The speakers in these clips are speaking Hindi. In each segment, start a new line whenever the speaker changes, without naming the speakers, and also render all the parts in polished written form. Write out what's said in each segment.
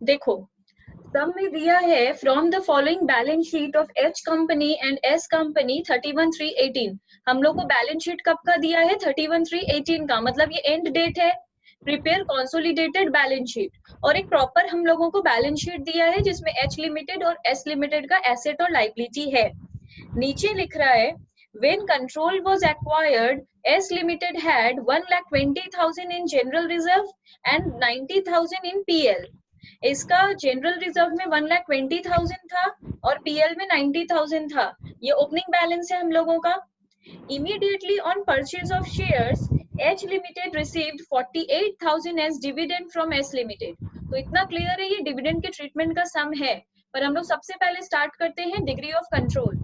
देखो, सम में दिया है from the following balance sheet of H company and S company 31/3/18। हम लोग को बैलेंस शीट कब का दिया है? 31/3/18 का, मतलब ये एंड डेट है। प्रिपेयर कंसोलिडेटेड बैलेंस शीट, और एक प्रॉपर हम लोगों को बैलेंस शीट दिया है जिसमें एच लिमिटेड और एस लिमिटेड का एसेट और लाइबिलिटी है। नीचे लिख रहा है when control was acquired, S Limited had 1,20,000 in general reserve and 90,000 in PL। इसका जनरल रिजर्व में 1,20,000 था और पीएल में 90,000 था। ये ओपनिंग बैलेंस है हम लोगों का। Immediately on purchase of shares, H Limited received 48,000 as dividend from S Limited। तो इतना क्लियर है, ये डिविडेंड के ट्रीटमेंट का सम है। पर हम लोग सबसे पहले स्टार्ट करते हैं डिग्री ऑफ कंट्रोल।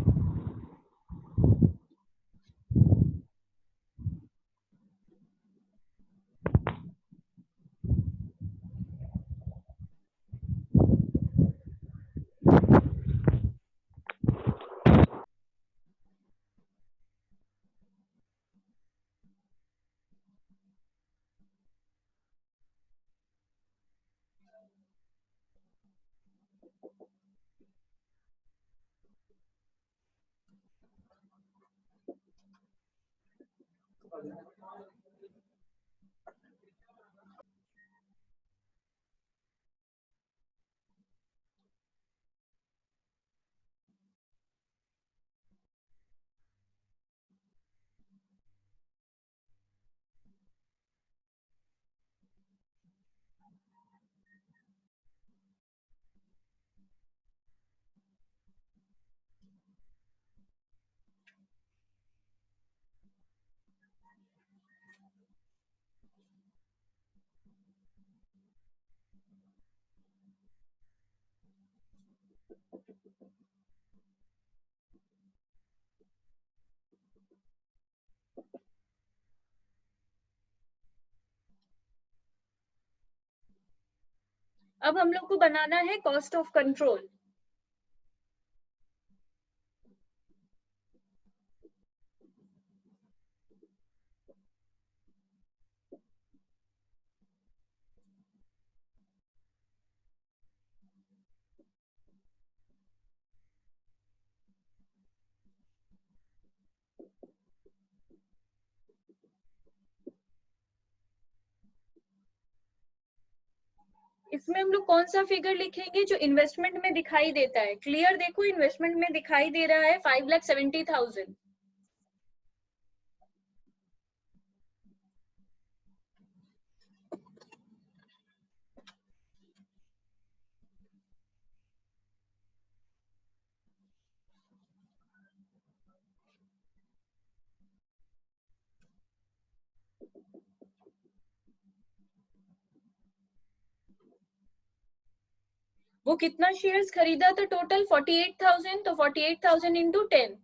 अब हम लोग को बनाना है कॉस्ट ऑफ कंट्रोल। इसमें हम लोग कौन सा फिगर लिखेंगे जो इन्वेस्टमेंट में दिखाई देता है? क्लियर देखो, इन्वेस्टमेंट में दिखाई दे रहा है 5,70,000। वो कितना शेयर्स खरीदा था टोटल? 48,000। तो 48,000 इंटू 10।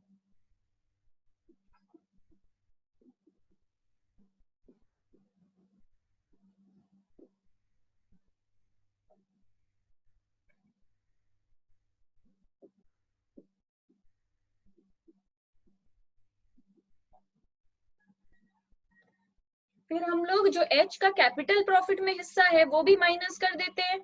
फिर हम लोग जो एच का कैपिटल प्रॉफिट में हिस्सा है वो भी माइनस कर देते हैं।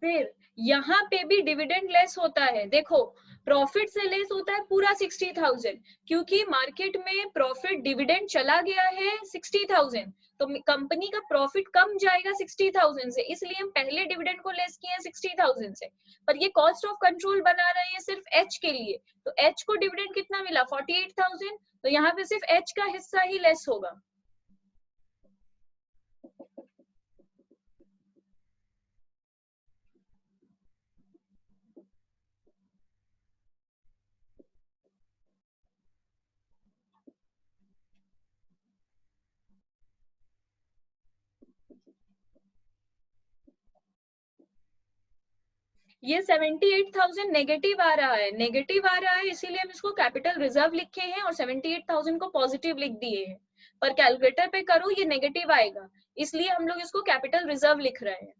फिर यहाँ पे भी डिविडेंड लेस होता है। देखो, प्रॉफिट से लेस होता है पूरा 60,000, क्योंकि मार्केट में प्रॉफिट डिविडेंड चला गया है 60,000, तो कंपनी का प्रॉफिट कम जाएगा 60,000 से, इसलिए हम पहले डिविडेंड को लेस किए हैं 60,000 से। पर ये कॉस्ट ऑफ कंट्रोल बना रहे हैं सिर्फ एच के लिए, तो एच को डिविडेंड कितना मिला? 48,000। तो यहाँ पे सिर्फ एच का हिस्सा ही लेस होगा। ये 78,000 नेगेटिव आ रहा है, नेगेटिव आ रहा है, इसीलिए हम इसको कैपिटल रिजर्व लिखे हैं और 78,000 को पॉजिटिव लिख दिए हैं। पर कैलकुलेटर पे करो ये नेगेटिव आएगा, इसलिए हम लोग इसको कैपिटल रिजर्व लिख रहे हैं।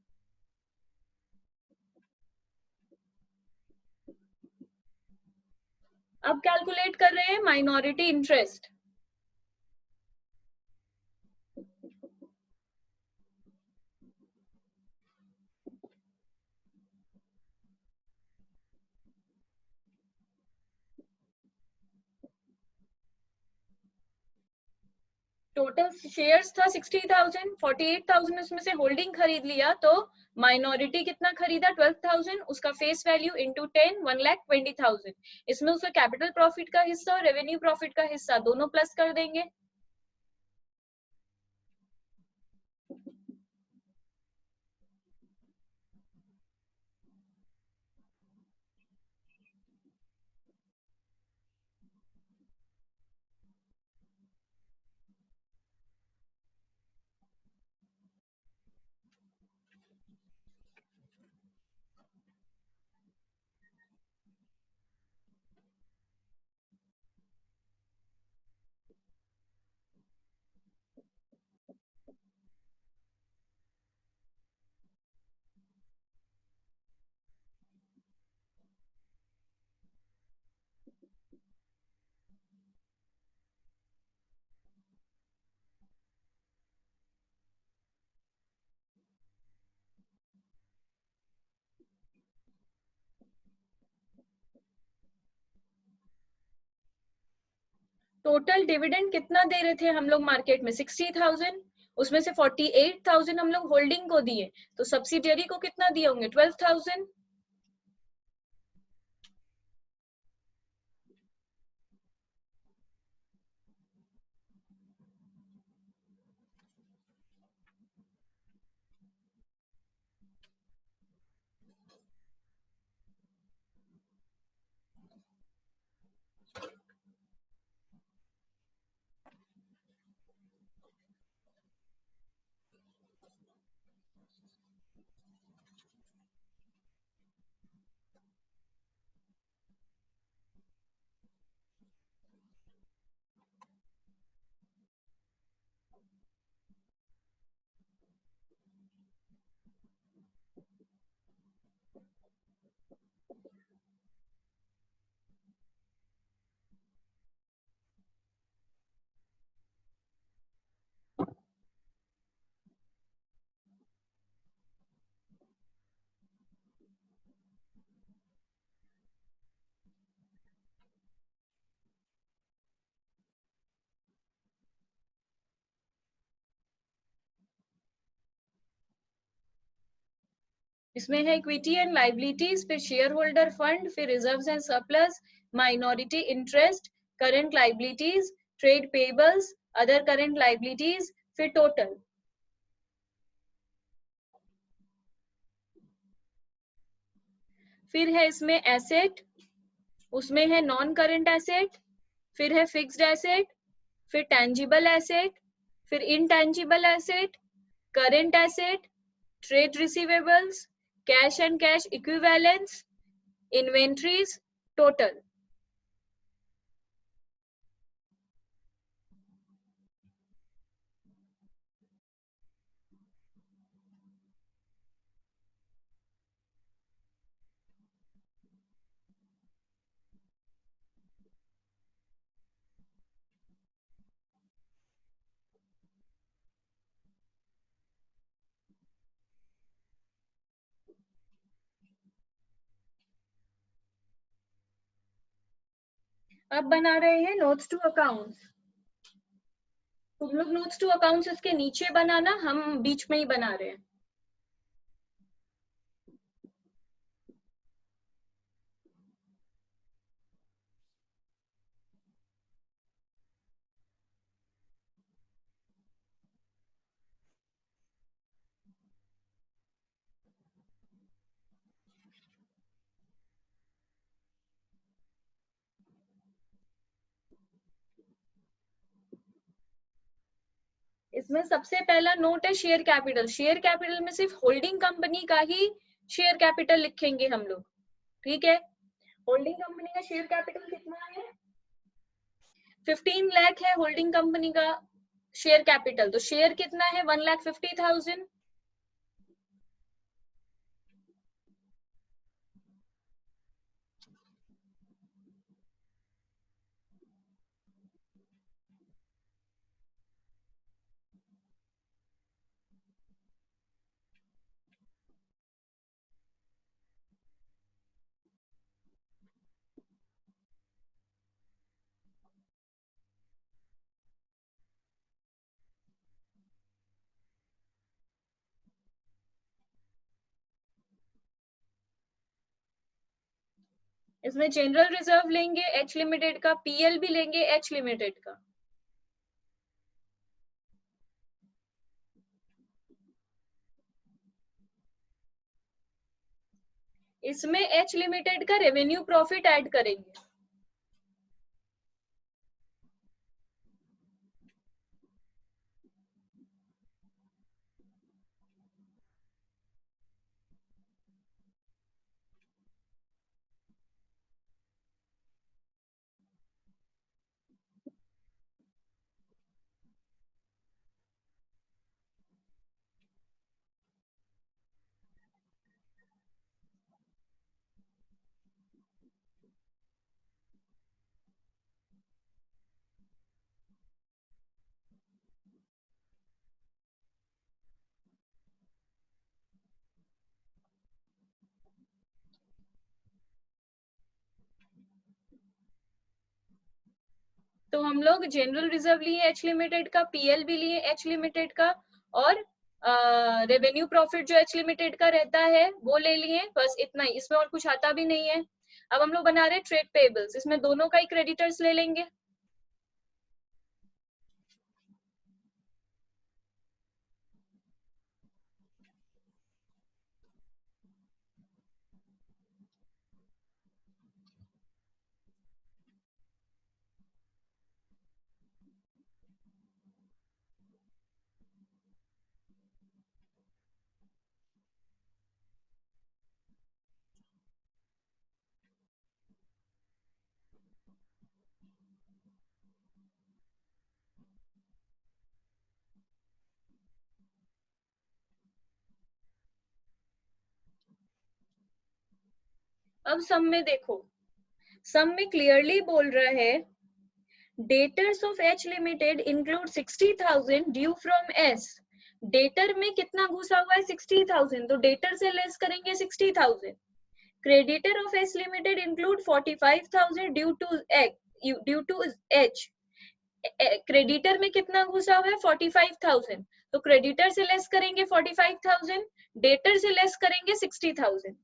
अब कैलकुलेट कर रहे हैं माइनॉरिटी इंटरेस्ट। टोटल शेयर्स था 60,000, 48,000 उसमें से होल्डिंग खरीद लिया, तो माइनॉरिटी कितना खरीदा 12,000, उसका फेस वैल्यू इंटू 10, 1,20,000। इसमें उसका कैपिटल प्रॉफिट का हिस्सा और रेवेन्यू प्रॉफिट का हिस्सा दोनों प्लस कर देंगे। टोटल डिविडेंड कितना दे रहे थे हम लोग मार्केट में? 60,000, उसमें से 48,000 हम लोग होल्डिंग को दिए, तो सब्सिडियरी को कितना दिए होंगे? 12,000। इसमें है इक्विटी एंड लाइबिलिटीज, फिर शेयर होल्डर फंड, फिर reserves and surplus, minority interest, current liabilities, trade payables, other current liabilities, फिर टोटल। फिर है इसमें एसेट, उसमें है नॉन करंट एसेट, फिर है फिक्स्ड एसेट, फिर टेंजिबल एसेट, फिर intangible asset, current asset, trade receivables, cash and cash equivalence, inventories, total. अब बना रहे हैं नोट्स टू अकाउंट्स। तुम लोग नोट्स टू अकाउंट्स इसके नीचे बनाना, हम बीच में ही बना रहे हैं। इसमें सबसे पहला नोट है शेयर कैपिटल। शेयर कैपिटल में सिर्फ होल्डिंग कंपनी का ही शेयर कैपिटल लिखेंगे हम लोग, ठीक है? होल्डिंग कंपनी का शेयर कैपिटल कितना है? 15 लाख है होल्डिंग कंपनी का शेयर कैपिटल, तो शेयर कितना है? 1,50,000। इसमें जनरल रिजर्व लेंगे एच लिमिटेड का, पीएल भी लेंगे एच लिमिटेड का। इसमें एच लिमिटेड का रेवेन्यू प्रॉफिट ऐड करेंगे। तो हम लोग जनरल रिजर्व लिए एच लिमिटेड का, पीएल भी लिए एच लिमिटेड का, और रेवेन्यू प्रॉफिट जो एच लिमिटेड का रहता है वो ले लिए, बस इतना ही, इसमें और कुछ आता भी नहीं है। अब हम लोग बना रहे हैं ट्रेड पेबल्स, इसमें दोनों का ही क्रेडिटर्स ले लेंगे। अब सम में देखो, सम में क्लियरली बोल रहा है debtors of H limited include 60,000 due from S. Debtor में कितना घुसा हुआ है 60,000, तो डेटर से लेस करेंगे 60,000। Creditor of S limited include 45,000 due to H. Creditor में कितना घुसा हुआ है 45,000, तो क्रेडिटर से लेस करेंगे 45,000, डेटर से लेस करेंगे 60,000।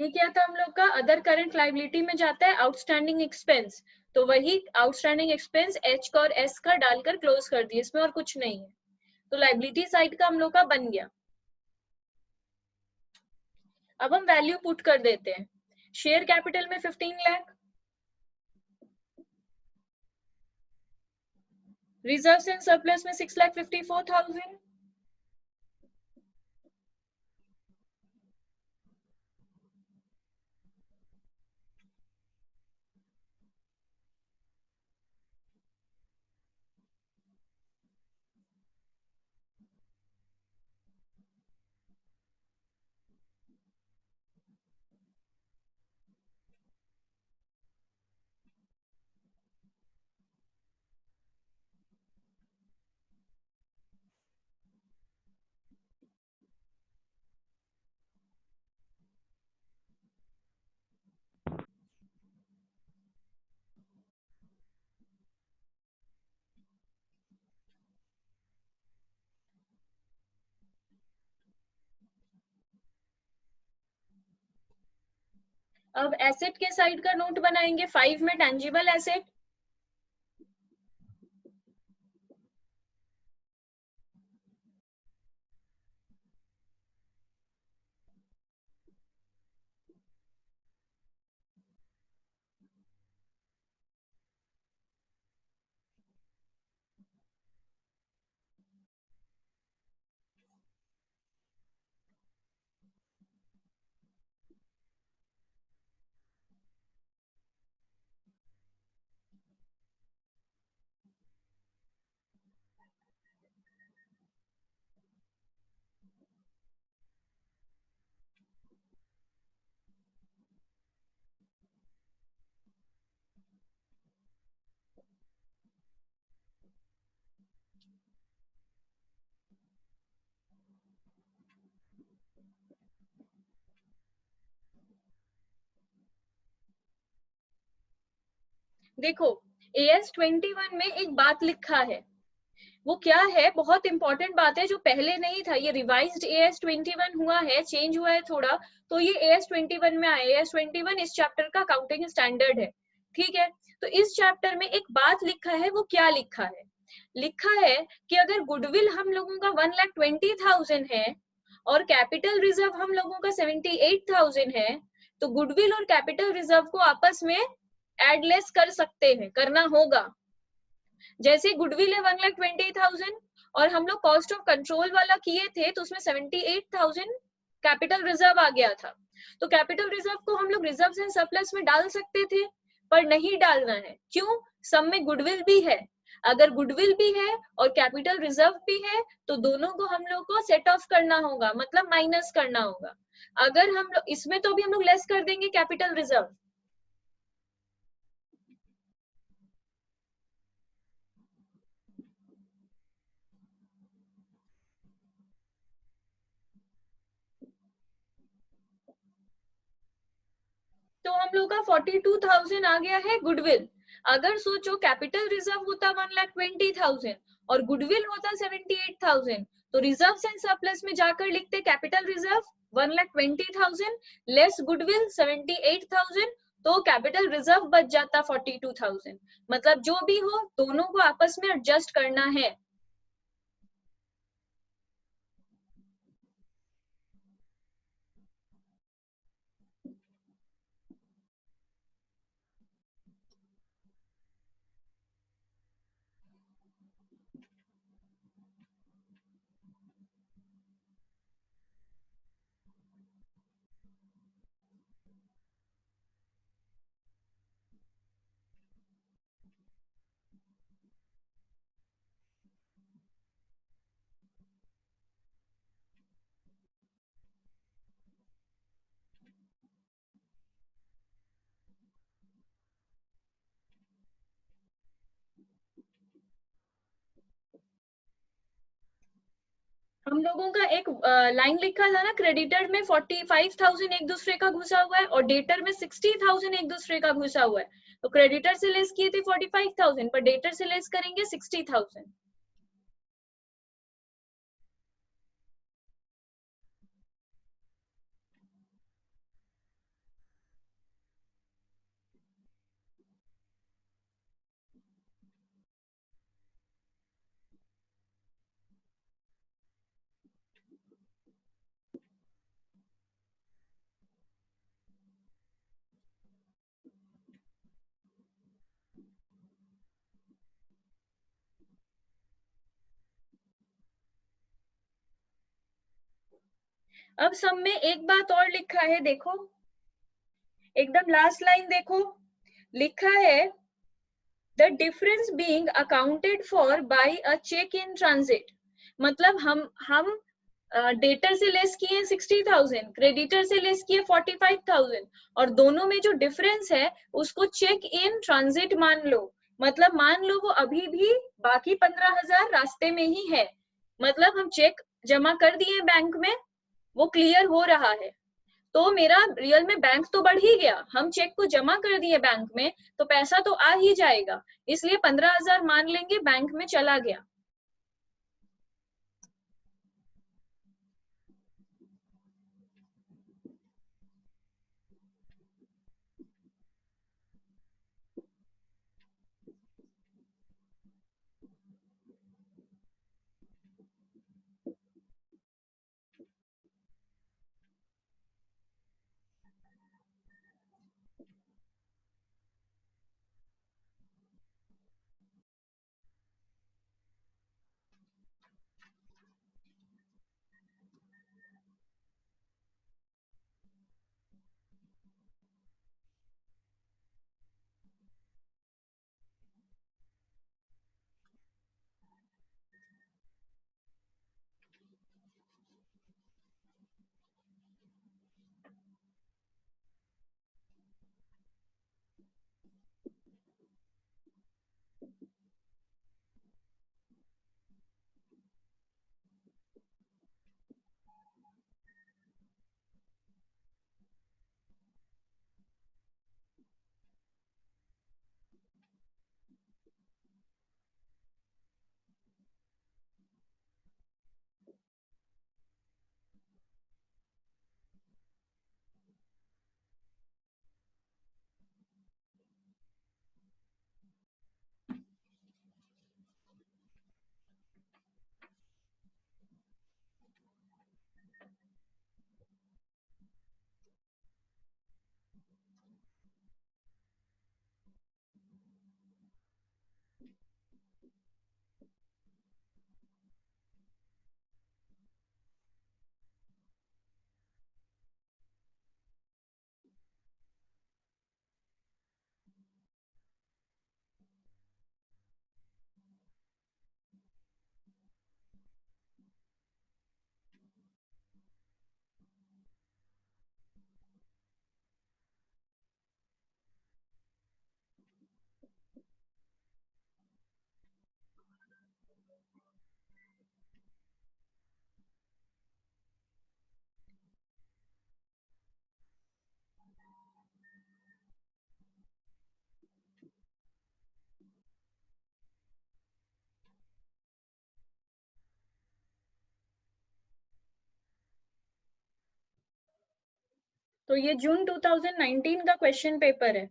ये क्या था हम लोग का, अदर करंट लाइबिलिटी में जाता है आउटस्टैंडिंग एक्सपेंस, तो वही आउटस्टैंडिंग एक्सपेंस एच का और एस का डालकर क्लोज कर दिए, इसमें और कुछ नहीं है। तो लाइबिलिटी साइड का हम लोग का बन गया। अब हम वैल्यू पुट कर देते हैं। शेयर कैपिटल में 15 लाख, रिजर्व एंड सरप्लस में 6,54,000, अब एसेट के साइड का नोट बनाएंगे। 5 में टेंजिबल एसेट, देखो, AS21 में एक बात लिखा है, वो क्या है, बहुत इंपॉर्टेंट बात है जो पहले नहीं था, ये रिवाइज्ड AS21 हुआ है, चेंज हुआ है थोड़ा, तो ये AS21 में आया। AS21 इस चैप्टर का अकाउंटिंग स्टैंडर्ड है, ठीक है। तो इस चैप्टर में एक बात लिखा है, वो क्या लिखा है, लिखा है कि अगर गुडविल हम लोगों का 1,20,000 है और कैपिटल रिजर्व हम लोगों का 78,000 है, तो गुडविल और कैपिटल रिजर्व को आपस में एडलेस कर सकते हैं, करना होगा। जैसे गुडविल है 1,20,000 और हम लोग कॉस्ट ऑफ कंट्रोल वाला किए थे, तो उसमें 78,000 कैपिटल रिजर्व आ गया था। तो कैपिटल रिजर्व को हम लोग रिजर्व एंड सरप्लस में डाल सकते थे, पर नहीं डालना है। क्यों? सब में गुडविल भी है। अगर गुडविल भी है और कैपिटल रिजर्व भी है, तो दोनों को हम लोग को सेट ऑफ करना होगा, मतलब माइनस करना होगा। अगर हम लोग इसमें, तो भी हम लोग लेस कर देंगे कैपिटल रिजर्व। तो हम लोग का 42,000 आ गया है गुडविल। अगर सोचो कैपिटल रिजर्व होता 1,20,000 और गुडविल होता 78,000, तो रिजर्व एंड सरप्लस में जाकर लिखते कैपिटल रिजर्व 1,20,000 लेस गुडविल 78,000, तो कैपिटल रिजर्व बच जाता 42,000। मतलब जो भी हो, दोनों को आपस में एडजस्ट करना है। हम लोगों का एक लाइन लिखा था ना, क्रेडिटर में 45,000 एक दूसरे का घुसा हुआ है और डेटर में 60,000 एक दूसरे का घुसा हुआ है। तो क्रेडिटर से लेस किए थे 45,000, पर डेटर से लेस करेंगे 60,000। अब सब में एक बात और लिखा है, देखो एकदम लास्ट लाइन देखो, लिखा है the difference being accounted for by a cheque in transit. मतलब हम डेटर से लेस किए 60,000, क्रेडिटर से लेस किए 45,000, और दोनों में जो डिफरेंस है उसको चेक इन ट्रांजिट मान लो। मतलब मान लो वो अभी भी बाकी 15,000 रास्ते में ही है, मतलब हम चेक जमा कर दिए बैंक में, वो क्लियर हो रहा है, तो मेरा रियल में बैंक तो बढ़ ही गया, हम चेक को जमा कर दिए बैंक में, तो पैसा तो आ ही जाएगा, इसलिए 15,000 मान लेंगे बैंक में चला गया। तो ये जून 2019 का क्वेश्चन पेपर है।